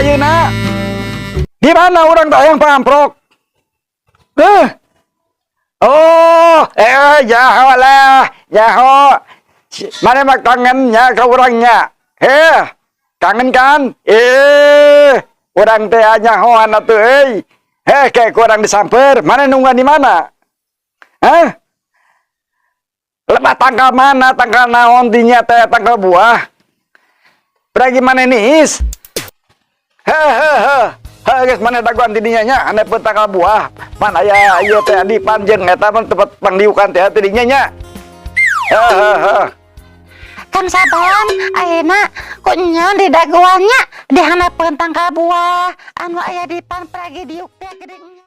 ayeuna? Di mana orang tak yang pamprok? Oh, jaho lah, jaho. Mana mak kangennya ke orangnya? Kangen kan? Orang teh nyaho anak tuh, kayak kurang disamper. Mana nungguan di mana? Lepas tanggal mana? Tanggal naon dinya teh tanggal buah. Pergi mana nis? Guys, mana daguan tidinya nya? Ane pun tanggal buah. Mana ya iya teh di panjang eta mah tempat pangdiukan teh tidinya nya. Kan saban ayeuna kok nya di daguannya di handapkeun tanggal buah anu aya di pan peragi diuk teh geuning.